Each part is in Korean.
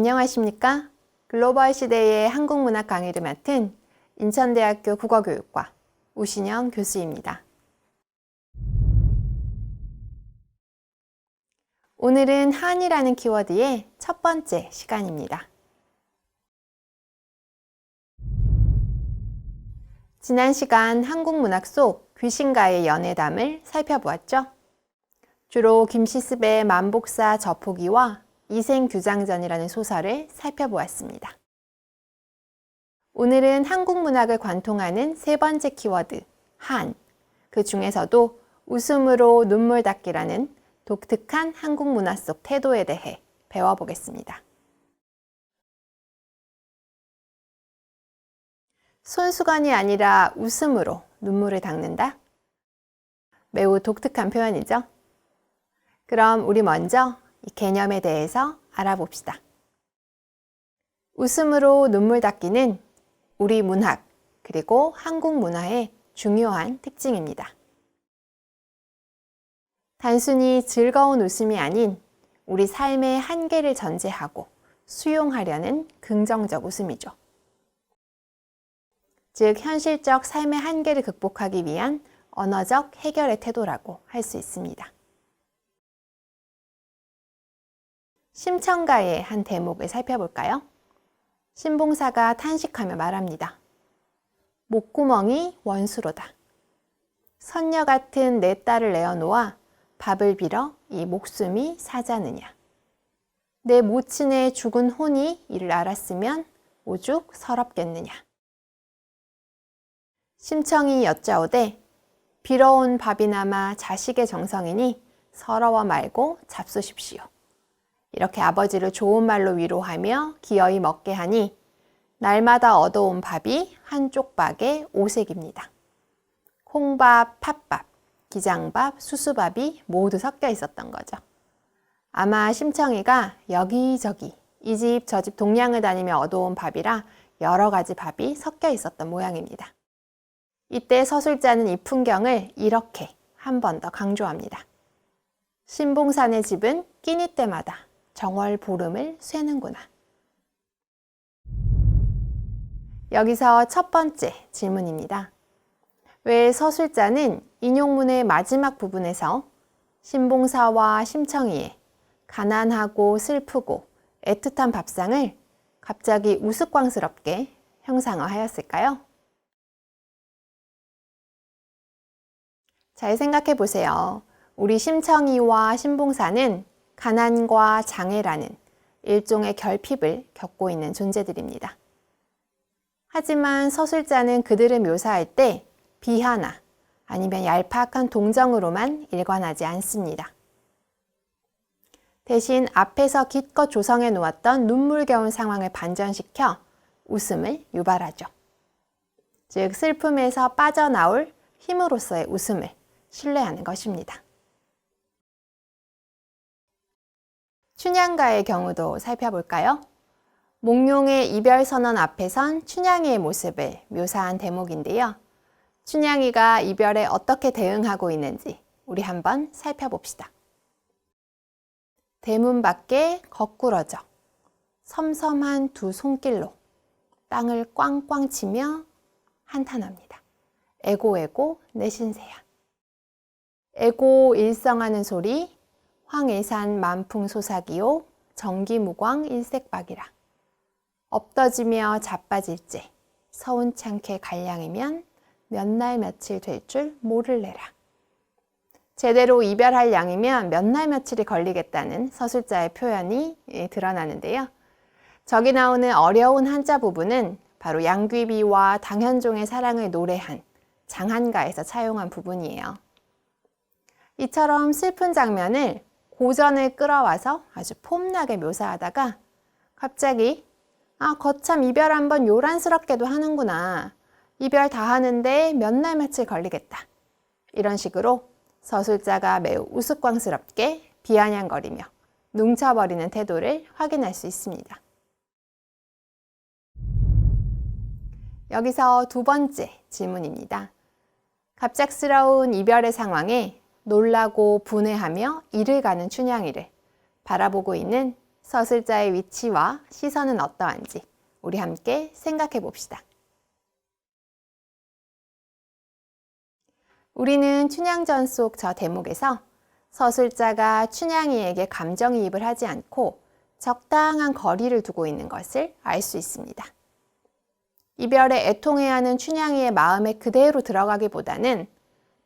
안녕하십니까? 글로벌 시대의 한국문학 강의를 맡은 인천대학교 국어교육과 우신영 교수입니다. 오늘은 한이라는 키워드의 첫 번째 시간입니다. 지난 시간 한국문학 속 귀신과의 연애담을 살펴보았죠. 주로 김시습의 만복사 저포기와 이생규장전이라는 소설을 살펴보았습니다. 오늘은 한국문학을 관통하는 세 번째 키워드, 한, 그 중에서도 웃음으로 눈물 닦기라는 독특한 한국문화 속 태도에 대해 배워보겠습니다. 손수건이 아니라 웃음으로 눈물을 닦는다? 매우 독특한 표현이죠? 그럼 우리 먼저 이 개념에 대해서 알아봅시다. 웃음으로 눈물 닦기는 우리 문학 그리고 한국 문화의 중요한 특징입니다. 단순히 즐거운 웃음이 아닌 우리 삶의 한계를 전제하고 수용하려는 긍정적 웃음이죠. 즉, 현실적 삶의 한계를 극복하기 위한 언어적 해결의 태도라고 할 수 있습니다. 심청가의 한 대목을 살펴볼까요? 신봉사가 탄식하며 말합니다. 목구멍이 원수로다. 선녀 같은 내 딸을 내어놓아 밥을 빌어 이 목숨이 사자느냐. 내 모친의 죽은 혼이 이를 알았으면 오죽 서럽겠느냐. 심청이 여짜오되 빌어온 밥이나마 자식의 정성이니 서러워 말고 잡수십시오. 이렇게 아버지를 좋은 말로 위로하며 기어이 먹게 하니 날마다 얻어온 밥이 한 쪽박에 5색입니다. 콩밥, 팥밥, 기장밥, 수수밥이 모두 섞여 있었던 거죠. 아마 심청이가 여기저기 이 집 저 집 동량을 다니며 얻어온 밥이라 여러 가지 밥이 섞여 있었던 모양입니다. 이때 서술자는 이 풍경을 이렇게 한 번 더 강조합니다. 신봉산의 집은 끼니 때마다 정월 보름을 쇠는구나. 여기서 첫 번째 질문입니다. 왜 서술자는 인용문의 마지막 부분에서 신봉사와 심청이의 가난하고 슬프고 애틋한 밥상을 갑자기 우스꽝스럽게 형상화하였을까요? 잘 생각해 보세요. 우리 심청이와 신봉사는 가난과 장애라는 일종의 결핍을 겪고 있는 존재들입니다. 하지만 서술자는 그들을 묘사할 때 비하나 아니면 얄팍한 동정으로만 일관하지 않습니다. 대신 앞에서 기껏 조성해 놓았던 눈물겨운 상황을 반전시켜 웃음을 유발하죠. 즉, 슬픔에서 빠져나올 힘으로써의 웃음을 신뢰하는 것입니다. 춘향가의 경우도 살펴볼까요? 몽룡의 이별선언 앞에선 춘향이의 모습을 묘사한 대목인데요. 춘향이가 이별에 어떻게 대응하고 있는지 우리 한번 살펴봅시다. 대문 밖에 거꾸러져 섬섬한 두 손길로 땅을 꽝꽝 치며 한탄합니다. 에고에고 내 신세야. 에고 일성하는 소리 황해산 만풍 솟아기오 정기무광 일색박이라. 엎떠지며 자빠질째 서운찮게 갈량이면 몇 날 며칠 될 줄 모를래라. 제대로 이별할 양이면 몇 날 며칠이 걸리겠다는 서술자의 표현이 드러나는데요. 저기 나오는 어려운 한자 부분은 바로 양귀비와 당현종의 사랑을 노래한 장한가에서 차용한 부분이에요. 이처럼 슬픈 장면을 고전을 끌어와서 아주 폼나게 묘사하다가 갑자기 거참 이별 한번 요란스럽게도 하는구나. 이별 다 하는데 몇 날 며칠 걸리겠다. 이런 식으로 서술자가 매우 우스꽝스럽게 비아냥거리며 뭉쳐버리는 태도를 확인할 수 있습니다. 여기서 두 번째 질문입니다. 갑작스러운 이별의 상황에 놀라고 분해하며 이를 가는 춘향이를 바라보고 있는 서술자의 위치와 시선은 어떠한지 우리 함께 생각해 봅시다. 우리는 춘향전 속 저 대목에서 서술자가 춘향이에게 감정이입을 하지 않고 적당한 거리를 두고 있는 것을 알 수 있습니다. 이별에 애통해하는 춘향이의 마음에 그대로 들어가기보다는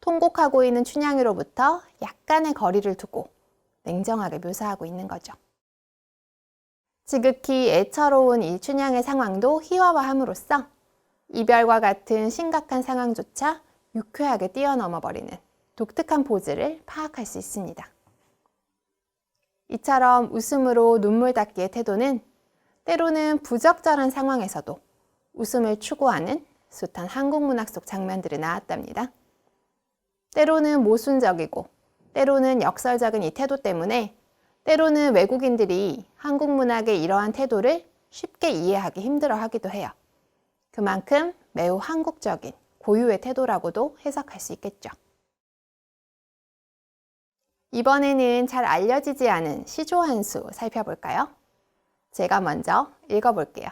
통곡하고 있는 춘향이로부터 약간의 거리를 두고 냉정하게 묘사하고 있는 거죠. 지극히 애처로운 이 춘향의 상황도 희화화함으로써 이별과 같은 심각한 상황조차 유쾌하게 뛰어넘어버리는 독특한 포즈를 파악할 수 있습니다. 이처럼 웃음으로 눈물 닦기의 태도는 때로는 부적절한 상황에서도 웃음을 추구하는 숱한 한국 문학 속 장면들이 나왔답니다. 때로는 모순적이고 때로는 역설적인 이 태도 때문에 때로는 외국인들이 한국 문학의 이러한 태도를 쉽게 이해하기 힘들어하기도 해요. 그만큼 매우 한국적인 고유의 태도라고도 해석할 수 있겠죠. 이번에는 잘 알려지지 않은 시조 한 수 살펴볼까요? 제가 먼저 읽어볼게요.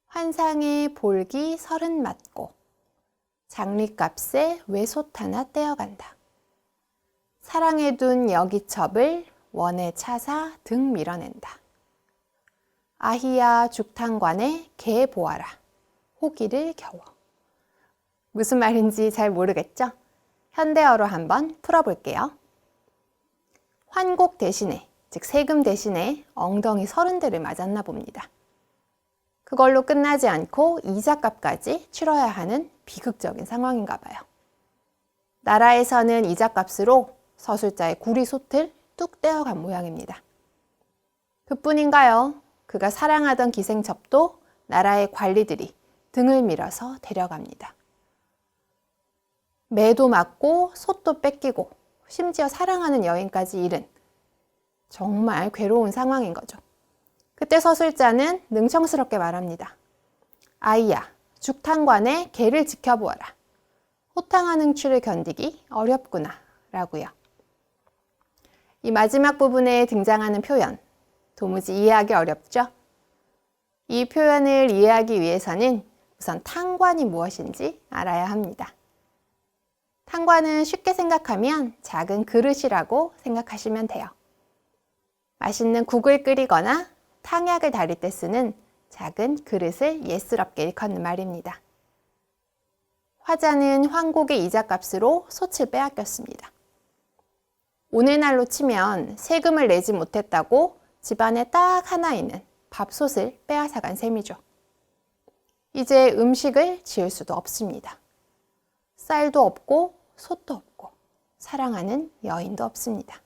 환상의 볼기 30 맞고 장리값에 외솥 하나 떼어간다. 사랑에 둔 여기첩을 원에 차사 등 밀어낸다. 아히야 죽탕관에 개 보아라. 호기를 겨워. 무슨 말인지 잘 모르겠죠? 현대어로 한번 풀어볼게요. 환곡 대신에, 즉 세금 대신에 엉덩이 30대를 맞았나 봅니다. 그걸로 끝나지 않고 이자값까지 치러야 하는 비극적인 상황인가 봐요. 나라에서는 이자값으로 서술자의 구리솥을 뚝 떼어간 모양입니다. 그뿐인가요? 그가 사랑하던 기생첩도 나라의 관리들이 등을 밀어서 데려갑니다. 매도 맞고 솥도 뺏기고 심지어 사랑하는 여인까지 잃은 정말 괴로운 상황인 거죠. 그때 서술자는 능청스럽게 말합니다. 아이야, 죽탕관에 개를 지켜보아라. 호탕한 흥추를 견디기 어렵구나 라고요. 이 마지막 부분에 등장하는 표현, 도무지 이해하기 어렵죠? 이 표현을 이해하기 위해서는 우선 탕관이 무엇인지 알아야 합니다. 탕관은 쉽게 생각하면 작은 그릇이라고 생각하시면 돼요. 맛있는 국을 끓이거나 탕약을 다릴 때 쓰는 작은 그릇을 예스럽게 일컫는 말입니다. 화자는 환곡의 이자값으로 솥을 빼앗겼습니다. 오늘날로 치면 세금을 내지 못했다고 집안에 딱 하나 있는 밥솥을 빼앗아간 셈이죠. 이제 음식을 지을 수도 없습니다. 쌀도 없고 솥도 없고 사랑하는 여인도 없습니다.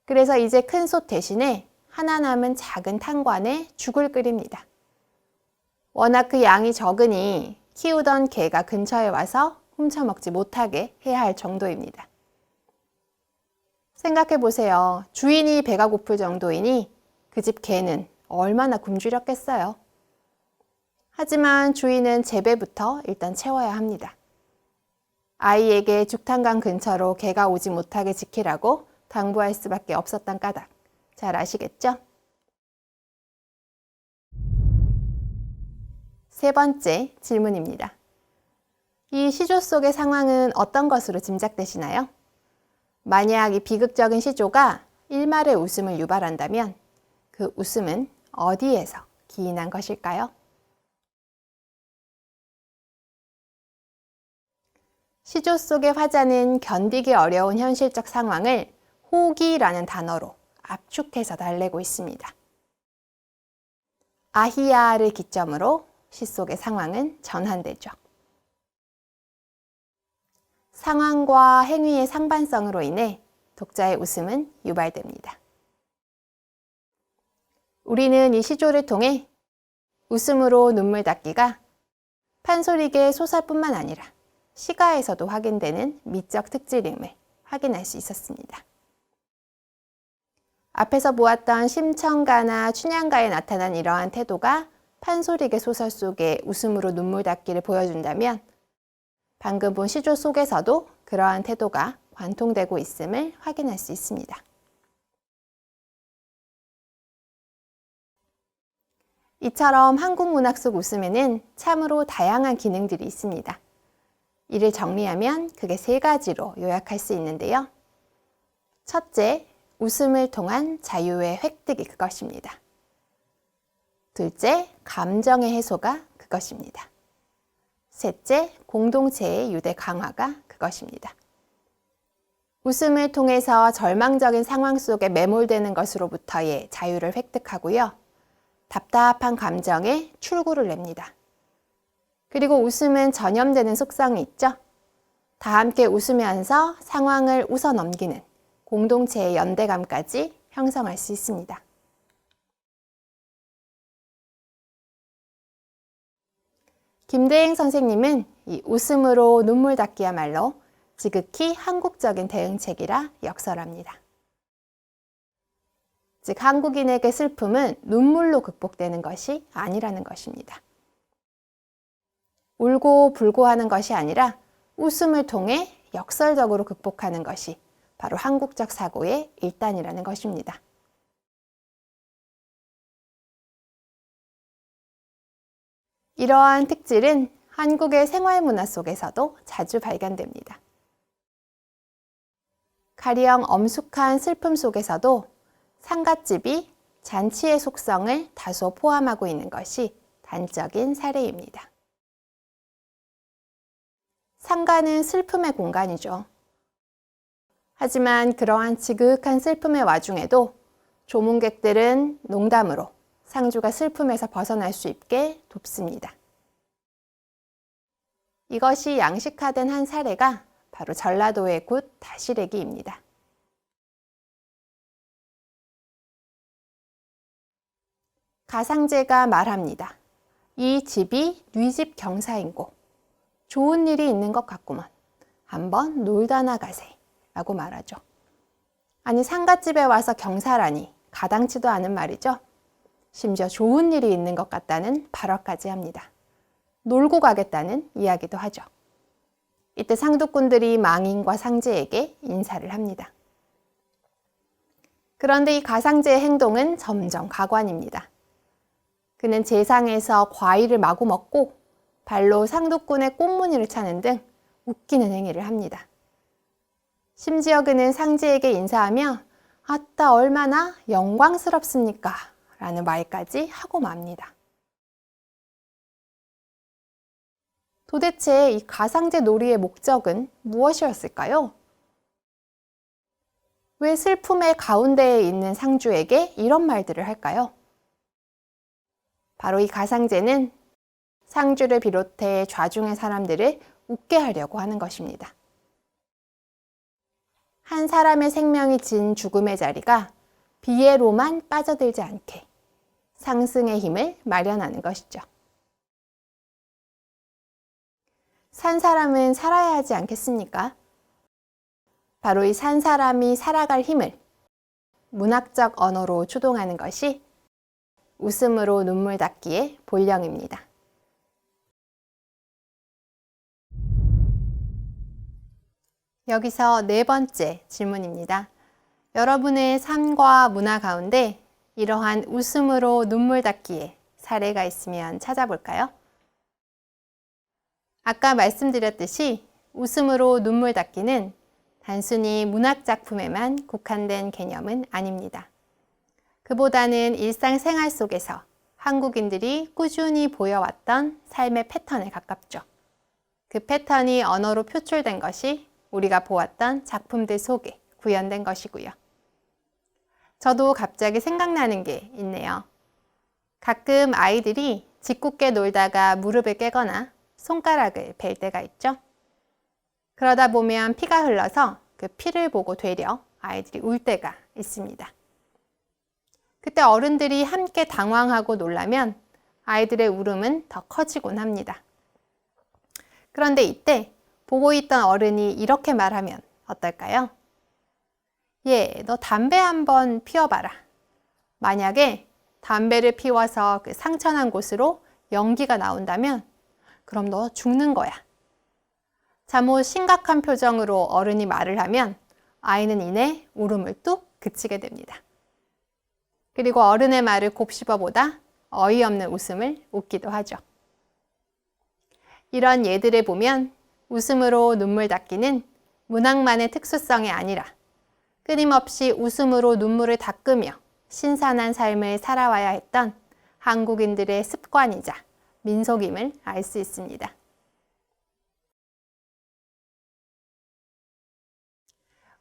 그래서 이제 큰 솥 대신에 하나 남은 작은 탕관에 죽을 끓입니다. 워낙 그 양이 적으니 키우던 개가 근처에 와서 훔쳐먹지 못하게 해야 할 정도입니다. 생각해 보세요. 주인이 배가 고플 정도이니 그 집 개는 얼마나 굶주렸겠어요. 하지만 주인은 제배부터 일단 채워야 합니다. 아이에게 죽탕강 근처로 개가 오지 못하게 지키라고 당부할 수밖에 없었던 까닭. 잘 아시겠죠? 세 번째 질문입니다. 이 시조 속의 상황은 어떤 것으로 짐작되시나요? 만약 이 비극적인 시조가 일말의 웃음을 유발한다면 그 웃음은 어디에서 기인한 것일까요? 시조 속의 화자는 견디기 어려운 현실적 상황을 호기라는 단어로 압축해서 달래고 있습니다. 아히야를 기점으로 시 속의 상황은 전환되죠. 상황과 행위의 상반성으로 인해 독자의 웃음은 유발됩니다. 우리는 이 시조를 통해 웃음으로 눈물 닦기가 판소리계의 소설뿐만 아니라 시가에서도 확인되는 미적 특질임을 확인할 수 있었습니다. 앞에서 보았던 심청가나 춘향가에 나타난 이러한 태도가 판소리계 소설 속의 웃음으로 눈물 닦기를 보여준다면 방금 본 시조 속에서도 그러한 태도가 관통되고 있음을 확인할 수 있습니다. 이처럼 한국 문학 속 웃음에는 참으로 다양한 기능들이 있습니다. 이를 정리하면 그게 3가지로 요약할 수 있는데요. 첫째, 웃음을 통한 자유의 획득이 그것입니다. 둘째, 감정의 해소가 그것입니다. 셋째, 공동체의 유대 강화가 그것입니다. 웃음을 통해서 절망적인 상황 속에 매몰되는 것으로부터의 자유를 획득하고요. 답답한 감정에 출구를 냅니다. 그리고 웃음은 전염되는 속성이 있죠. 다 함께 웃으면서 상황을 웃어넘기는 공동체의 연대감까지 형성할 수 있습니다. 김대행 선생님은 이 웃음으로 눈물 닦기야말로 지극히 한국적인 대응책이라 역설합니다. 즉, 한국인에게 슬픔은 눈물로 극복되는 것이 아니라는 것입니다. 울고 불고 하는 것이 아니라 웃음을 통해 역설적으로 극복하는 것이 바로 한국적 사고의 일단이라는 것입니다. 이러한 특질은 한국의 생활문화 속에서도 자주 발견됩니다. 가령 엄숙한 슬픔 속에서도 상갓집이 잔치의 속성을 다소 포함하고 있는 것이 단적인 사례입니다. 상가는 슬픔의 공간이죠. 하지만 그러한 지극한 슬픔의 와중에도 조문객들은 농담으로 상주가 슬픔에서 벗어날 수 있게 돕습니다. 이것이 양식화된 한 사례가 바로 전라도의 굿 다시래기입니다. 가상제가 말합니다. 이 집이 네 집 경사인고 좋은 일이 있는 것 같구먼. 한번 놀다 나가세 라고 말하죠. 아니, 상갓집에 와서 경사라니 가당치도 않은 말이죠. 심지어 좋은 일이 있는 것 같다는 발화까지 합니다. 놀고 가겠다는 이야기도 하죠. 이때 상두꾼들이 망인과 상제에게 인사를 합니다. 그런데 이 가상제의 행동은 점점 가관입니다. 그는 제상에서 과일을 마구 먹고 발로 상두꾼의 꽃무늬를 차는 등 웃기는 행위를 합니다. 심지어 그는 상제에게 인사하며 아따 얼마나 영광스럽습니까? 라는 말까지 하고 맙니다. 도대체 이 가상제 놀이의 목적은 무엇이었을까요? 왜 슬픔의 가운데에 있는 상주에게 이런 말들을 할까요? 바로 이 가상제는 상주를 비롯해 좌중의 사람들을 웃게 하려고 하는 것입니다. 한 사람의 생명이 진 죽음의 자리가 비애로만 빠져들지 않게 상승의 힘을 마련하는 것이죠. 산 사람은 살아야 하지 않겠습니까? 바로 이 산 사람이 살아갈 힘을 문학적 언어로 추동하는 것이 웃음으로 눈물 닦기의 본령입니다. 여기서 4번째 질문입니다. 여러분의 삶과 문화 가운데 이러한 웃음으로 눈물 닦기의 사례가 있으면 찾아볼까요? 아까 말씀드렸듯이 웃음으로 눈물 닦기는 단순히 문학 작품에만 국한된 개념은 아닙니다. 그보다는 일상생활 속에서 한국인들이 꾸준히 보여왔던 삶의 패턴에 가깝죠. 그 패턴이 언어로 표출된 것이 우리가 보았던 작품들 속에 구현된 것이고요. 저도 갑자기 생각나는 게 있네요. 가끔 아이들이 짓궂게 놀다가 무릎을 깨거나 손가락을 벨 때가 있죠. 그러다 보면 피가 흘러서 그 피를 보고 되려 아이들이 울 때가 있습니다. 그때 어른들이 함께 당황하고 놀라면 아이들의 울음은 더 커지곤 합니다. 그런데 이때 보고 있던 어른이 이렇게 말하면 어떨까요? 예, 너 담배 한번 피워봐라. 만약에 담배를 피워서 그 상처난 곳으로 연기가 나온다면 그럼 너 죽는 거야. 잠옷 심각한 표정으로 어른이 말을 하면 아이는 이내 울음을 뚝 그치게 됩니다. 그리고 어른의 말을 곱씹어보다 어이없는 웃음을 웃기도 하죠. 이런 예들을 보면 웃음으로 눈물 닦기는 문학만의 특수성이 아니라 끊임없이 웃음으로 눈물을 닦으며 신선한 삶을 살아와야 했던 한국인들의 습관이자 민속임을 알 수 있습니다.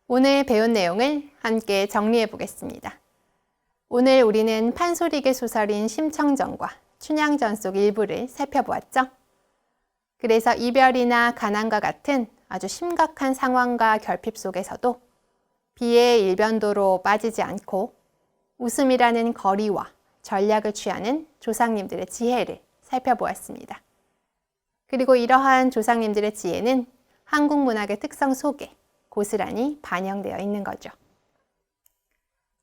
오늘 배운 내용을 함께 정리해 보겠습니다. 오늘 우리는 판소리계 소설인 심청전과 춘향전 속 일부를 살펴보았죠. 그래서 이별이나 가난과 같은 아주 심각한 상황과 결핍 속에서도 비의 일변도로 빠지지 않고 웃음이라는 거리와 전략을 취하는 조상님들의 지혜를 살펴보았습니다. 그리고 이러한 조상님들의 지혜는 한국 문학의 특성 속에 고스란히 반영되어 있는 거죠.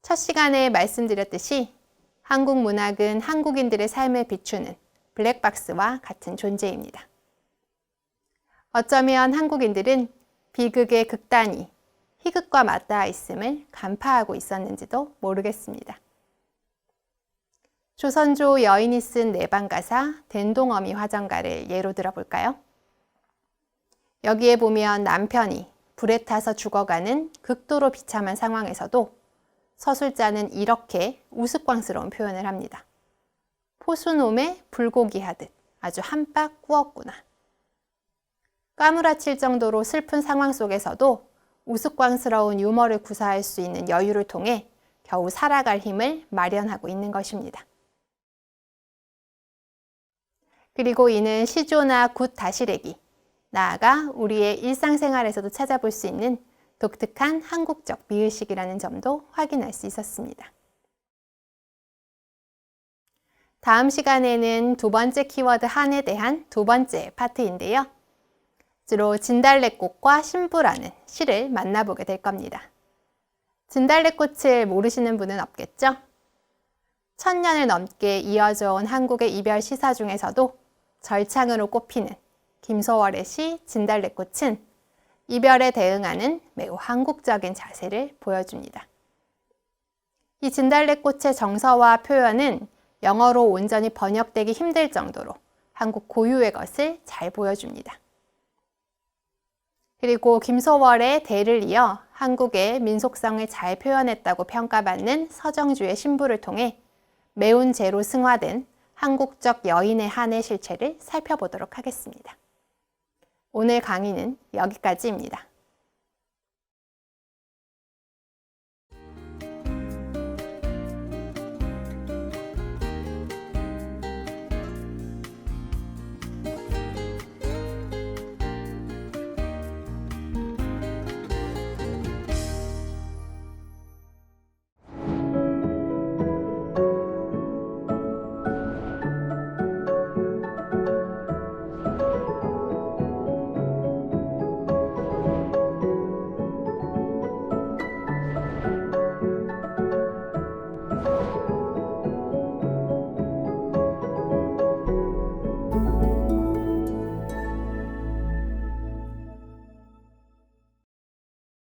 첫 시간에 말씀드렸듯이 한국 문학은 한국인들의 삶을 비추는 블랙박스와 같은 존재입니다. 어쩌면 한국인들은 비극의 극단이 희극과 맞닿아 있음을 간파하고 있었는지도 모르겠습니다. 조선조 여인이 쓴 내방가사 된동어미 화정가를 예로 들어볼까요? 여기에 보면 남편이 불에 타서 죽어가는 극도로 비참한 상황에서도 서술자는 이렇게 우스꽝스러운 표현을 합니다. 포수놈에 불고기 하듯 아주 한박 구웠구나. 까무라칠 정도로 슬픈 상황 속에서도 우스꽝스러운 유머를 구사할 수 있는 여유를 통해 겨우 살아갈 힘을 마련하고 있는 것입니다. 그리고 이는 시조나 굿 다시래기, 나아가 우리의 일상생활에서도 찾아볼 수 있는 독특한 한국적 미의식이라는 점도 확인할 수 있었습니다. 다음 시간에는 두 번째 키워드 한에 대한 두 번째 파트인데요. 주로 진달래꽃과 신부라는 시를 만나보게 될 겁니다. 진달래꽃을 모르시는 분은 없겠죠? 1000년을 넘게 이어져 온 한국의 이별 시사 중에서도 절창으로 꼽히는 김소월의 시 진달래꽃은 이별에 대응하는 매우 한국적인 자세를 보여줍니다. 이 진달래꽃의 정서와 표현은 영어로 온전히 번역되기 힘들 정도로 한국 고유의 것을 잘 보여줍니다. 그리고 김소월의 대를 이어 한국의 민속성을 잘 표현했다고 평가받는 서정주의 신부를 통해 매운 재로 승화된 한국적 여인의 한의 실체를 살펴보도록 하겠습니다. 오늘 강의는 여기까지입니다.